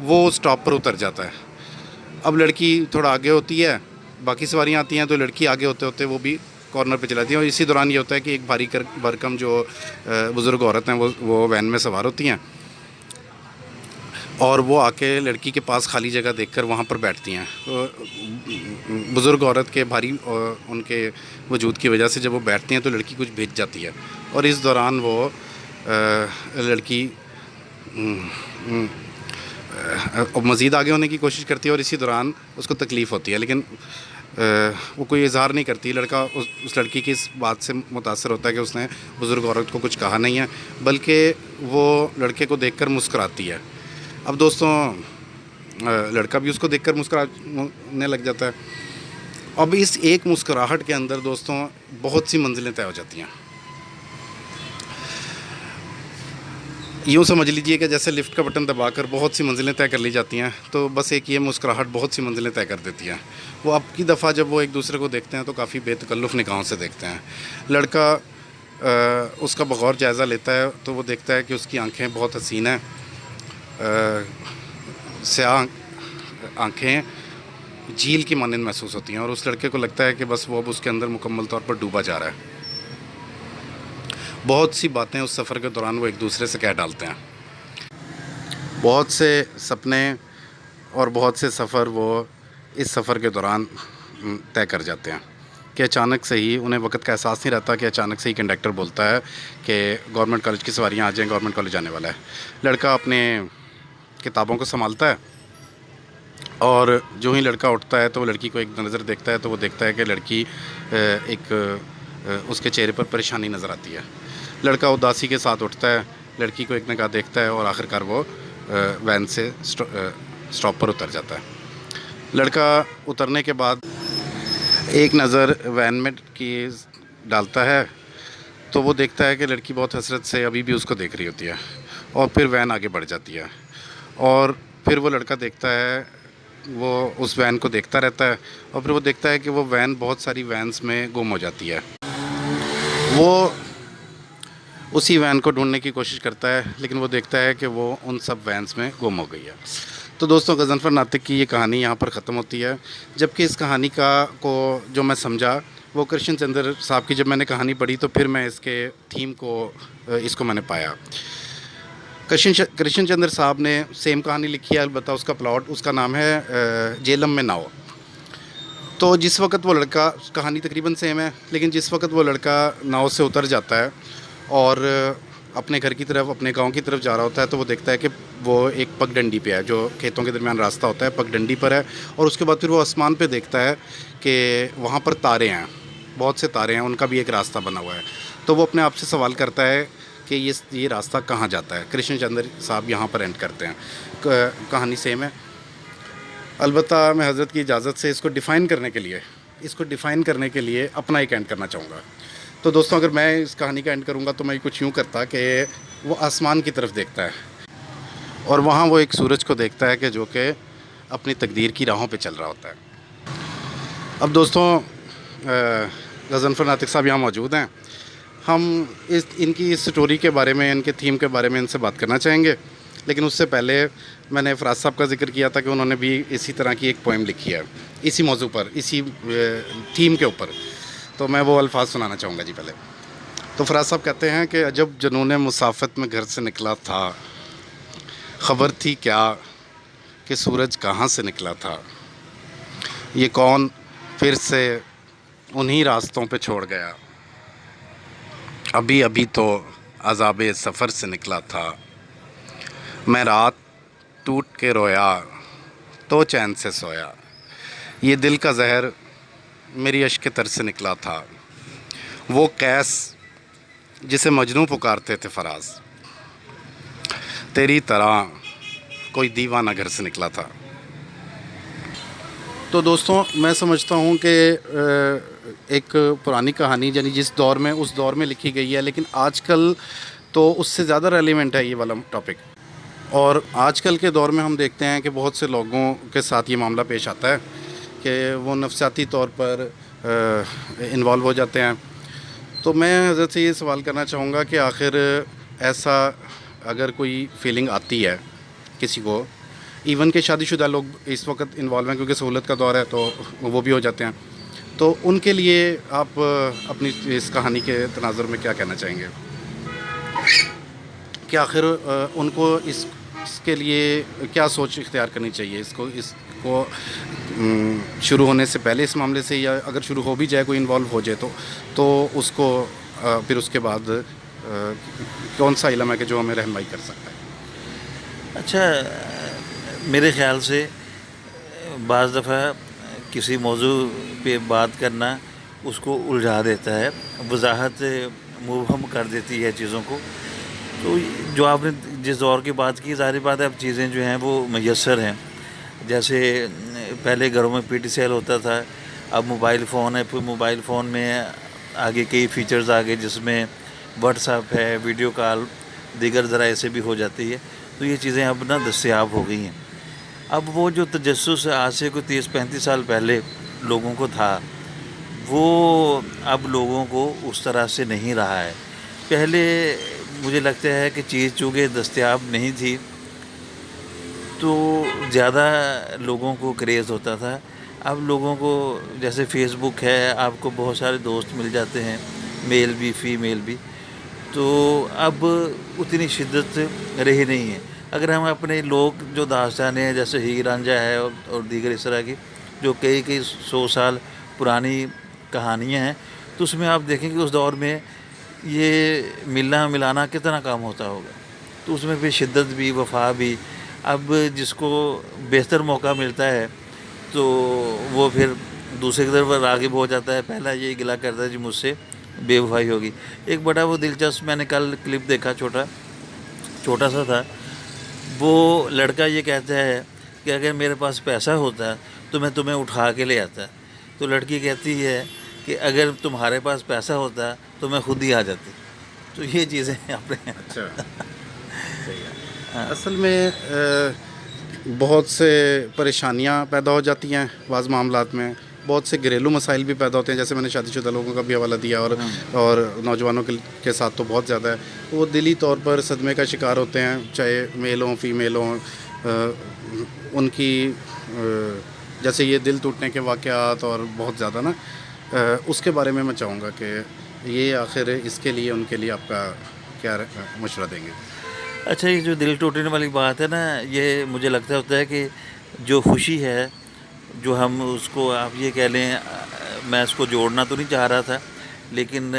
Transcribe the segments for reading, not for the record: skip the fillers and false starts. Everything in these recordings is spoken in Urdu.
وہ اسٹاپ پر اتر جاتا ہے. اب لڑکی تھوڑا آگے ہوتی ہے, باقی سواریاں آتی ہیں تو لڑکی آگے ہوتے ہوتے وہ بھی کارنر پہ چلاتی ہیں, اور اسی دوران یہ ہوتا ہے کہ ایک بھاری بھرکم جو بزرگ عورت ہیں وہ وین میں سوار ہوتی ہیں, اور وہ آ کے لڑکی کے پاس خالی جگہ دیکھ کر وہاں پر بیٹھتی ہیں. بزرگ عورت کے بھاری ان کے وجود کی وجہ سے جب وہ بیٹھتی ہیں تو لڑکی کچھ بھیگ جاتی ہے, اور اس دوران وہ لڑکی مزید آگے ہونے کی کوشش کرتی ہے, اور اسی دوران اس کو تکلیف ہوتی ہے, لیکن وہ کوئی اظہار نہیں کرتی. لڑکا اس لڑکی کی اس بات سے متاثر ہوتا ہے کہ اس نے بزرگ عورت کو کچھ کہا نہیں ہے, بلکہ وہ لڑکے کو دیکھ کر مسکراتی ہے. اب دوستوں لڑکا بھی اس کو دیکھ کر مسکرانے لگ جاتا ہے. اب اس ایک مسکراہٹ کے اندر دوستوں بہت سی منزلیں طے ہو جاتی ہیں. یوں سمجھ لیجئے کہ جیسے لفٹ کا بٹن دبا کر بہت سی منزلیں طے کر لی جاتی ہیں, تو بس ایک یہ مسکراہٹ بہت سی منزلیں طے کر دیتی ہے. وہ اب کی دفعہ جب وہ ایک دوسرے کو دیکھتے ہیں تو کافی بے تکلف نگاہوں سے دیکھتے ہیں. لڑکا اس کا بغور جائزہ لیتا ہے تو وہ دیکھتا ہے کہ اس کی آنکھیں بہت حسین ہیں, سیاہ آنکھیں جھیل کی مانند محسوس ہوتی ہیں, اور اس لڑکے کو لگتا ہے کہ بس وہ اب اس کے اندر مکمل طور پر ڈوبا جا رہا ہے. بہت سی باتیں اس سفر کے دوران وہ ایک دوسرے سے کہہ ڈالتے ہیں. بہت سے سپنے اور بہت سے سفر وہ اس سفر کے دوران طے کر جاتے ہیں کہ اچانک سے ہی انہیں وقت کا احساس نہیں رہتا کہ اچانک سے ہی کنڈکٹر بولتا ہے کہ گورنمنٹ کالج کی سواریاں آ جائیں, گورنمنٹ کالج آنے والا ہے. لڑکا اپنے کتابوں کو سنبھالتا ہے, اور جو ہی لڑکا اٹھتا ہے تو وہ لڑکی کو ایک نظر دیکھتا ہے تو وہ دیکھتا ہے کہ لڑکی ایک اس کے چہرے پر پریشانی نظر آتی ہے. لڑکا اداسی کے ساتھ اٹھتا ہے, لڑکی کو ایک نگاہ دیکھتا ہے, اور آخرکار وہ وین سے اسٹاپ پر اتر جاتا ہے. لڑکا اترنے کے بعد ایک نظر وین میں کی ڈالتا ہے تو وہ دیکھتا ہے کہ لڑکی بہت حسرت سے ابھی بھی اس کو دیکھ رہی ہوتی ہے, اور پھر وین آگے بڑھ جاتی ہے, اور پھر وہ لڑکا دیکھتا ہے, وہ اس وین کو دیکھتا رہتا ہے, اور پھر وہ دیکھتا ہے کہ وہ وین بہت ساری وینس میں گم ہو جاتی ہے. وہ اسی وین کو ڈھونڈنے کی کوشش کرتا ہے, لیکن وہ دیکھتا ہے کہ وہ ان سب وینس میں گم ہو گئی ہے. تو دوستوں غضنفر ناطق کی یہ کہانی یہاں پر ختم ہوتی ہے, جبکہ اس کہانی کو جو میں سمجھا وہ کرشن چندر صاحب کی جب میں نے کہانی پڑھی تو پھر میں اس کے تھیم کو میں نے پایا. کرشن چندر صاحب نے سیم کہانی لکھی ہے, البتہ اس کا پلاٹ اس کا نام ہے جیلم میں ناؤ. تو جس وقت وہ لڑکا, کہانی تقریباً سیم ہے, لیکن جس وقت وہ لڑکا ناؤ سے اتر جاتا ہے اور اپنے گھر کی طرف, اپنے گاؤں کی طرف جا رہا ہوتا ہے, تو وہ دیکھتا ہے کہ وہ ایک پگ ڈنڈی پہ ہے, جو کھیتوں کے درمیان راستہ ہوتا ہے پگ ڈنڈی پر ہے, اور اس کے بعد پھر وہ آسمان پہ دیکھتا ہے کہ وہاں پر تارے ہیں, بہت سے تارے ہیں, ان کا بھی ایک راستہ بنا ہوا ہے. تو وہ اپنے آپ سے سوال کرتا ہے کہ یہ راستہ کہاں جاتا ہے. کرشن چندر صاحب یہاں پر اینڈ کرتے ہیں. کہانی سیم ہے, البتہ میں حضرت کی اجازت سے اس کو ڈیفائن کرنے کے لیے اپنا ایک اینڈ کرنا چاہوں گا. تو دوستوں اگر میں اس کہانی کا اینڈ کروں گا تو میں کچھ یوں کرتا کہ وہ آسمان کی طرف دیکھتا ہے, اور وہاں وہ ایک سورج کو دیکھتا ہے کہ جو کہ اپنی تقدیر کی راہوں پہ چل رہا ہوتا ہے. اب دوستوں غضنفر ناطق صاحب یہاں موجود ہیں, ہم ان کی اس سٹوری کے بارے میں, ان کے تھیم کے بارے میں ان سے بات کرنا چاہیں گے, لیکن اس سے پہلے میں نے فراز صاحب کا ذکر کیا تھا کہ انہوں نے بھی اسی طرح کی ایک پوئم لکھی ہے, اسی موضوع پر, اسی تھیم کے اوپر. تو میں وہ الفاظ سنانا چاہوں گا جی پہلے. تو فراز صاحب کہتے ہیں کہ عجب جنون مسافت میں گھر سے نکلا تھا, خبر تھی کیا کہ سورج کہاں سے نکلا تھا, یہ کون پھر سے انہی راستوں پہ چھوڑ گیا, ابھی ابھی تو عذاب سفر سے نکلا تھا, میں رات ٹوٹ کے رویا تو چین سے سویا, یہ دل کا زہر میری اشک تر سے نکلا تھا, وہ قیس جسے مجنوں پکارتے تھے فراز, تیری طرح کوئی دیوانہ گھر سے نکلا تھا. تو دوستوں میں سمجھتا ہوں کہ ایک پرانی کہانی یعنی جس دور میں اس دور میں لکھی گئی ہے, لیکن آج کل تو اس سے زیادہ ریلیونٹ ہے یہ والا ٹاپک. اور آج کل کے دور میں ہم دیکھتے ہیں کہ بہت سے لوگوں کے ساتھ یہ معاملہ پیش آتا ہے کہ وہ نفسیاتی طور پر انوالو ہو جاتے ہیں. تو میں حضرت سے یہ سوال کرنا چاہوں گا کہ آخر ایسا اگر کوئی فیلنگ آتی ہے کسی کو ایون کہ شادی شدہ لوگ اس وقت انوالو ہیں کیونکہ سہولت کا دور ہے تو وہ بھی ہو جاتے ہیں. تو ان کے لیے آپ اپنی اس کہانی کے تناظر میں کیا کہنا چاہیں گے کہ آخر ان کو اس کے لیے کیا سوچ اختیار کرنی چاہیے؟ اس کو شروع ہونے سے پہلے اس معاملے سے، یا اگر شروع ہو بھی جائے، کوئی انوالو ہو جائے تو اس کو پھر اس کے بعد کون سا علم ہے کہ جو ہمیں رہنمائی کر سکتا ہے؟ اچھا، میرے خیال سے بعض دفعہ کسی موضوع پہ بات کرنا اس کو الجھا دیتا ہے، وضاحت مبہم کر دیتی ہے چیزوں کو. تو جو آپ نے جس دور کی بات کی، ظاہر بات ہے اب چیزیں جو ہیں وہ میسر ہیں. جیسے پہلے گھروں میں PTCL ہوتا تھا، اب موبائل فون ہے، پھر موبائل فون میں آگے کئی فیچرز آ گئے جس میں واٹس ایپ ہے، ویڈیو کال دیگر ذرائع سے بھی ہو جاتی ہے. تو یہ چیزیں اب دستیاب ہو گئی ہیں. اب وہ جو تجسس آج سے کوئی 30-35 سال پہلے لوگوں کو تھا، وہ اب لوگوں کو اس طرح سے نہیں رہا ہے. پہلے مجھے لگتا ہے کہ چیز چونکہ دستیاب نہیں تھی تو زیادہ لوگوں کو کریز ہوتا تھا. اب لوگوں کو جیسے فیس بک ہے، آپ کو بہت سارے دوست مل جاتے ہیں، میل بھی فیمیل بھی، تو اب اتنی شدت رہی نہیں ہے. اگر ہم اپنے لوگ جو داستانیں ہیں جیسے ہیر رانجھا ہے اور دیگر اس طرح کی جو کئی 100 سال پرانی کہانیاں ہیں، تو اس میں آپ دیکھیں کہ اس دور میں یہ ملنا ملانا کتنا کام ہوتا ہوگا. تو اس میں بھی شدت بھی، وفا بھی. اب جس کو بہتر موقع ملتا ہے تو وہ پھر دوسرے کی طرف راغب ہو جاتا ہے. پہلا یہ گلا کرتا ہے جی مجھ سے بے وفائی ہوگی. ایک بڑا وہ دلچسپ میں نے کل کلپ دیکھا، چھوٹا سا تھا. وہ لڑکا یہ کہتا ہے کہ اگر میرے پاس پیسہ ہوتا تو میں تمہیں اٹھا کے لے آتا. تو لڑکی کہتی ہے کہ اگر تمہارے پاس پیسہ ہوتا تو میں خود ہی آ جاتی. تو یہ چیزیں اپنے اچھا، صحیح ہے. اصل میں بہت سے پریشانیاں پیدا ہو جاتی ہیں بعض معاملات میں، بہت سے گھریلو مسائل بھی پیدا ہوتے ہیں. جیسے میں نے شادی شدہ لوگوں کا بھی حوالہ دیا اور نوجوانوں کے ساتھ تو بہت زیادہ ہے. وہ دلی طور پر صدمے کا شکار ہوتے ہیں، چاہے میل ہوں فیمیل ہوں. ان کی جیسے یہ دل ٹوٹنے کے واقعات اور بہت زیادہ نا، اس کے بارے میں چاہوں گا کہ یہ آخر اس کے لیے ان کے لیے آپ کا کیا مشورہ دیں گے؟ اچھا، یہ جو دل ٹوٹنے والی بات ہے نا، یہ مجھے لگتا ہوتا ہے کہ جو خوشی ہے، جو ہم اس کو آپ یہ کہہ لیں، میں اس کو جوڑنا تو نہیں چاہ رہا تھا، لیکن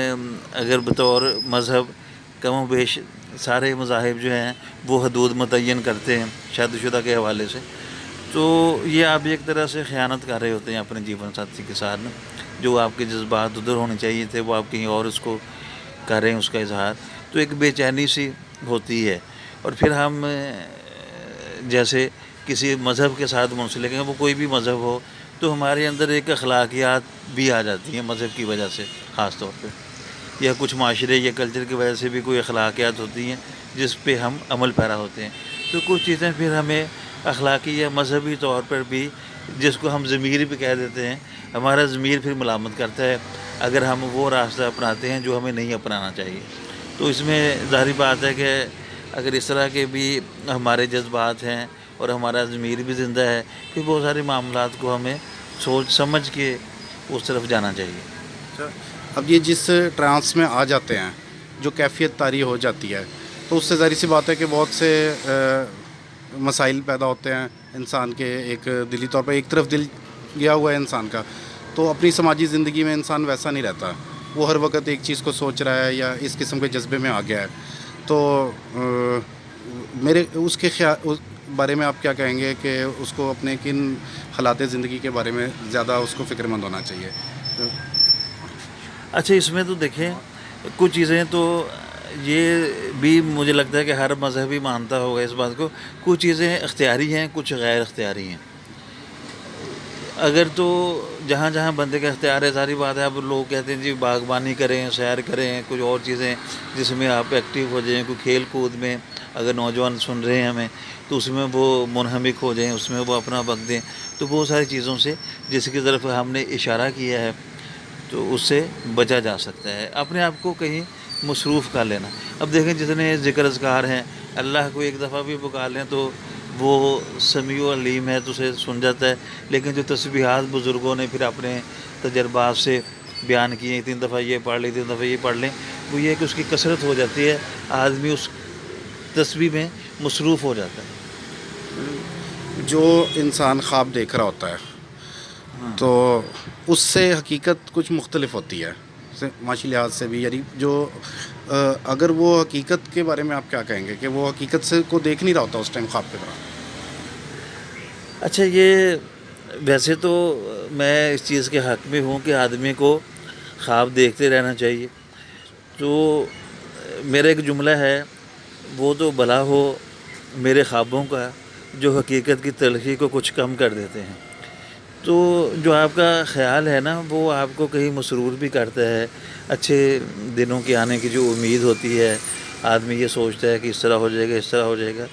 اگر بطور مذہب کم و بیش سارے مذاہب جو ہیں وہ حدود متعین کرتے ہیں شادی شدہ کے حوالے سے، تو یہ آپ ایک طرح سے خیانت کر رہے ہوتے ہیں اپنے جیون ساتھی کے ساتھ نا. جو آپ کے جذبات ادھر ہونے چاہیے تھے وہ آپ کہیں اور اس کو کر رہے ہیں، اس کا اظہار. تو ایک بے چینی سی ہوتی ہے. اور پھر ہم جیسے کسی مذہب کے ساتھ منسلک ہیں، وہ کوئی بھی مذہب ہو، تو ہمارے اندر ایک اخلاقیات بھی آ جاتی ہیں مذہب کی وجہ سے خاص طور پہ، یا کچھ معاشرے یا کلچر کی وجہ سے بھی کوئی اخلاقیات ہوتی ہیں جس پہ ہم عمل پیرا ہوتے ہیں. تو کچھ چیزیں پھر ہمیں اخلاقی یا مذہبی طور پر بھی، جس کو ہم ضمیر بھی کہہ دیتے ہیں، ہمارا ضمیر پھر ملامت کرتا ہے اگر ہم وہ راستہ اپناتے ہیں جو ہمیں نہیں اپنانا چاہیے. تو اس میں ظاہری بات ہے کہ اگر اس طرح کے بھی ہمارے جذبات ہیں اور ہمارا ضمیر بھی زندہ ہے، پھر بہت سارے معاملات کو ہمیں سوچ سمجھ کے اس طرف جانا چاہیے. اچھا، اب یہ جس ٹرانس میں آ جاتے ہیں، جو کیفیت طاری ہو جاتی ہے، تو اس سے ظاہر سی بات ہے کہ بہت سے مسائل پیدا ہوتے ہیں انسان کے. ایک دلی طور پر ایک طرف دل گیا ہوا ہے انسان کا، تو اپنی سماجی زندگی میں انسان ویسا نہیں رہتا. وہ ہر وقت ایک چیز کو سوچ رہا ہے یا اس قسم کے جذبے میں آ گیا ہے. تو میرے اس کے بارے میں آپ کیا کہیں گے کہ اس کو اپنے کن حالات زندگی کے بارے میں زیادہ اس کو فکر مند ہونا چاہیے؟ اچھا، اس میں تو دیکھیں کچھ چیزیں تو یہ بھی مجھے لگتا ہے کہ ہر مذہبی مانتا ہوگا اس بات کو. کچھ چیزیں اختیاری ہیں، کچھ غیر اختیاری ہیں. اگر تو جہاں جہاں بندے کا اختیار ہے، ساری بات ہے. اب لوگ کہتے ہیں جی باغبانی کریں، سیر کریں، کچھ اور چیزیں جس میں آپ ایکٹیو ہو جائیں، کوئی کھیل کود میں اگر نوجوان سن رہے ہیں ہمیں تو اس میں وہ منہمک ہو جائیں، اس میں وہ اپنا وقت دیں. تو بہت ساری چیزوں سے جس کی طرف ہم نے اشارہ کیا ہے تو اس سے بچا جا سکتا ہے. اپنے آپ کو کہیں مصروف کر لینا. اب دیکھیں جتنے ذکر اذکار ہیں، اللہ کو ایک دفعہ بھی پکار لیں تو وہ سمیع و علیم ہے تو اسے سن جاتا ہے، لیکن جو تسبیحات بزرگوں نے پھر اپنے تجربات سے بیان کیے، 3 دفعہ یہ پڑھ لیں، 3 دفعہ یہ پڑھ لیں، وہ یہ ہے کہ اس کی کثرت ہو جاتی ہے، آدمی اس تسبیح میں مصروف ہو جاتا ہے۔ جو انسان خواب دیکھ رہا ہوتا ہے تو اس سے حقیقت کچھ مختلف ہوتی ہے معاشی لحاظ سے بھی، یعنی جو اگر وہ حقیقت کے بارے میں آپ کیا کہیں گے کہ وہ حقیقت سے کو دیکھ نہیں رہا ہوتا اس ٹائم خواب کی طرح؟ اچھا، یہ ویسے تو میں اس چیز کے حق میں ہوں کہ آدمی کو خواب دیکھتے رہنا چاہیے، تو میرا ایک جملہ ہے، وہ تو بھلا ہو میرے خوابوں کا جو حقیقت کی تلخی کو کچھ کم کر دیتے ہیں۔ تو جو آپ کا خیال ہے نا، وہ آپ کو کہیں مسرور بھی کرتا ہے، اچھے دنوں کے آنے کی جو امید ہوتی ہے، آدمی یہ سوچتا ہے کہ اس طرح ہو جائے گا، اس طرح ہو جائے گا۔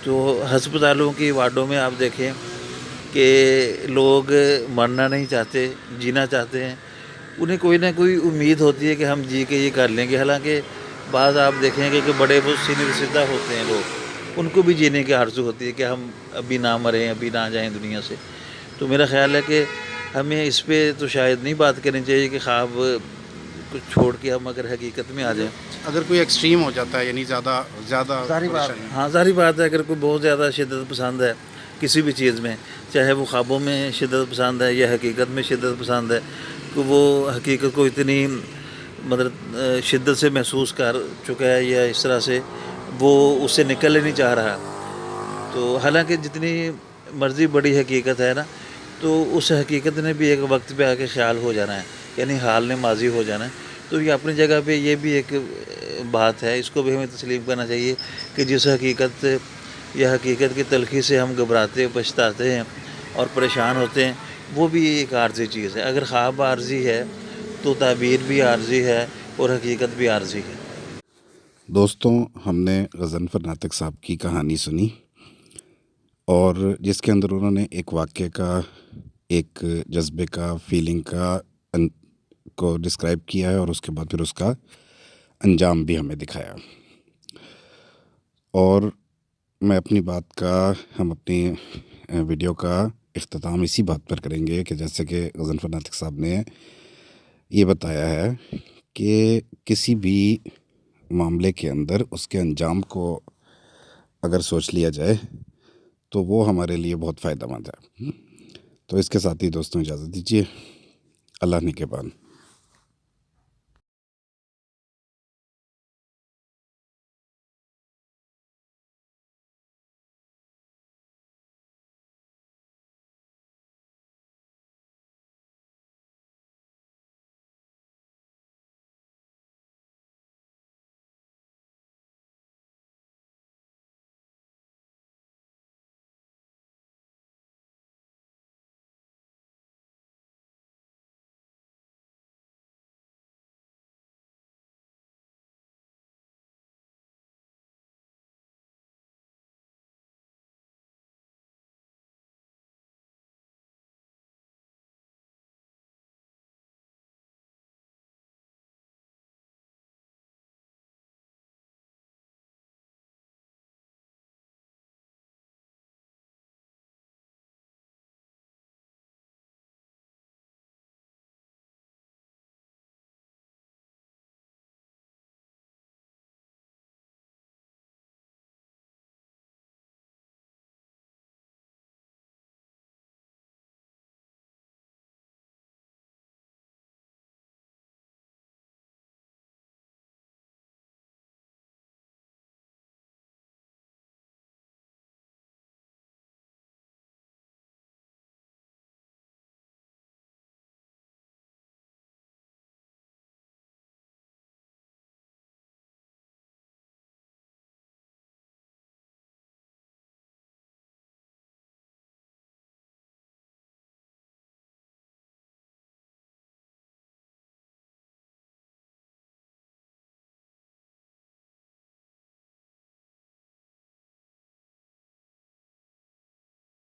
تو ہسپتالوں کی وارڈوں میں آپ دیکھیں کہ لوگ مرنا نہیں چاہتے، جینا چاہتے ہیں، انہیں کوئی نہ کوئی امید ہوتی ہے کہ ہم جی کے یہ کر لیں گے۔ حالانکہ بعض آپ دیکھیں گے کہ بڑے وہ سینئر سدھا ہوتے ہیں لوگ، ان کو بھی جینے کی آرزو ہوتی ہے کہ ہم ابھی نہ مریں، ابھی نہ جائیں دنیا سے۔ تو میرا خیال ہے کہ ہمیں اس پہ تو شاید نہیں بات کرنی چاہیے کہ خواب کو چھوڑ کے ہم اگر حقیقت میں آ جائیں۔ اگر کوئی ایکسٹریم ہو جاتا ہے، یعنی زیادہ پریشانی، ہاں، ظاہری بات ہے، اگر کوئی بہت زیادہ شدت پسند ہے کسی بھی چیز میں، چاہے وہ خوابوں میں شدت پسند ہے یا حقیقت میں شدت پسند ہے، کہ وہ حقیقت کو اتنی مطلب شدت سے محسوس کر چکا ہے یا اس طرح سے وہ اس سے نکل ہی نہیں چاہ رہا، تو حالانکہ جتنی مرضی بڑی حقیقت ہے نا، تو اس حقیقت نے بھی ایک وقت پہ آ کے خیال ہو جانا ہے، یعنی حال نے ماضی ہو جانا ہے۔ تو یہ اپنی جگہ پہ یہ بھی ایک بات ہے، اس کو بھی ہمیں تسلیم کرنا چاہیے کہ جس حقیقت یا حقیقت کی تلخی سے ہم گھبراتے، پچھتاتے ہیں اور پریشان ہوتے ہیں، وہ بھی ایک عارضی چیز ہے۔ اگر خواب عارضی ہے تو تعبیر بھی عارضی ہے اور حقیقت بھی عارضی ہے۔ دوستوں، ہم نے غضنفر ناطق صاحب کی کہانی سنی، اور جس کے اندر انہوں نے ایک واقعے کا، ایک جذبے کا، فیلنگ کا کو ڈسکرائب کیا ہے، اور اس کے بعد پھر اس کا انجام بھی ہمیں دکھایا۔ اور میں اپنی بات کا، ہم اپنی ویڈیو کا اختتام اسی بات پر کریں گے کہ جیسے کہ غضنفر ناطق صاحب نے یہ بتایا ہے کہ کسی بھی معاملے کے اندر اس کے انجام کو اگر سوچ لیا جائے تو وہ ہمارے لیے بہت فائدہ مند ہے۔ تو اس کے ساتھ ہی دوستوں اجازت دیجیے، اللہ نگہبان۔